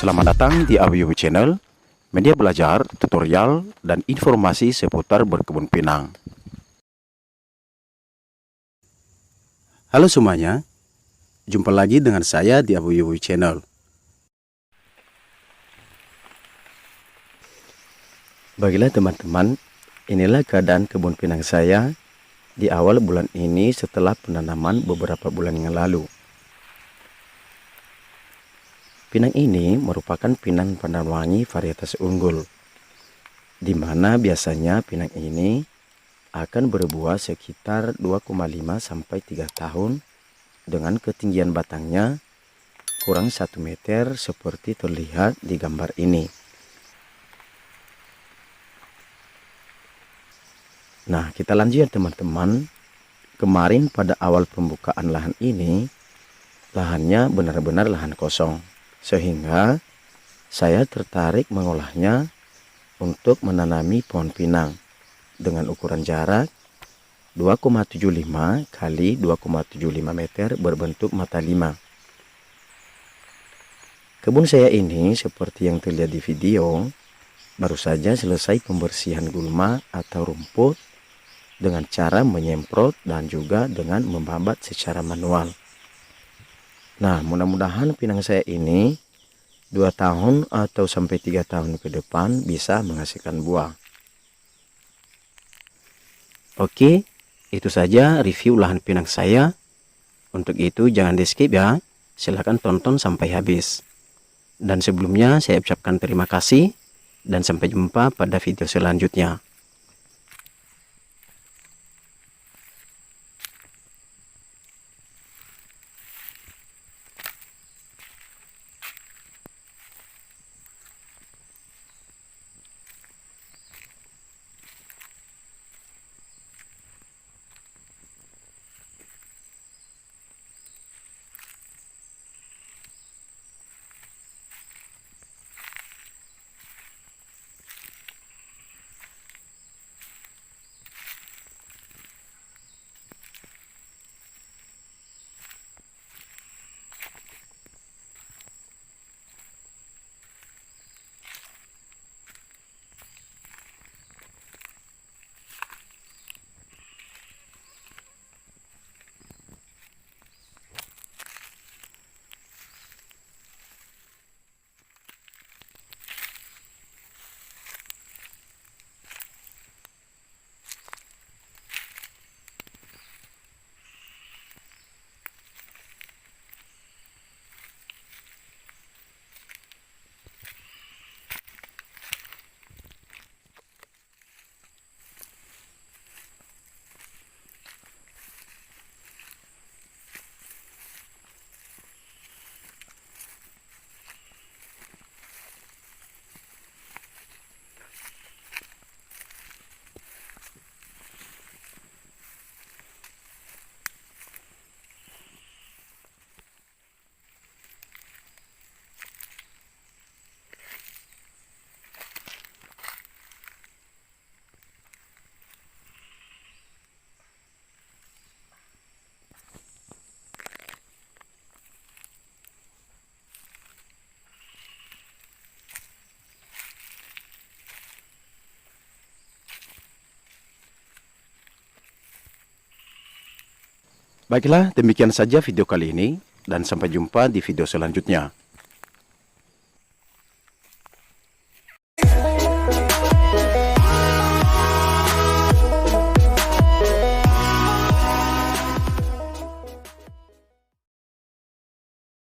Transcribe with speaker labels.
Speaker 1: Selamat datang di Awiyu Channel, media belajar, tutorial, dan informasi seputar berkebun pinang. Halo semuanya, jumpa lagi dengan saya di Awiyu Channel. Baiklah teman-teman, inilah keadaan kebun pinang saya di awal bulan ini setelah penanaman beberapa bulan yang lalu. Pinang ini merupakan pinang pandan wangi varietas unggul, di mana biasanya pinang ini akan berbuah sekitar 2,5 sampai 3 tahun dengan ketinggian batangnya kurang 1 meter seperti terlihat di gambar ini. Nah, kita lanjut teman-teman. Kemarin pada awal pembukaan lahan ini, lahannya benar-benar lahan kosong. Sehingga saya tertarik mengolahnya untuk menanami pohon pinang dengan ukuran jarak 2,75 kali 2,75 meter berbentuk mata 5. Kebun saya ini seperti yang terlihat di video, baru saja selesai pembersihan gulma atau rumput dengan cara menyemprot dan juga dengan membabat secara manual. Nah, mudah-mudahan pinang saya ini 2 tahun atau sampai 3 tahun ke depan bisa menghasilkan buah. Oke, itu saja review lahan pinang saya. Untuk itu jangan di skip ya, silahkan tonton sampai habis. Dan sebelumnya saya ucapkan terima kasih dan sampai jumpa pada video selanjutnya. Baiklah, demikian saja video kali ini dan sampai jumpa di video selanjutnya.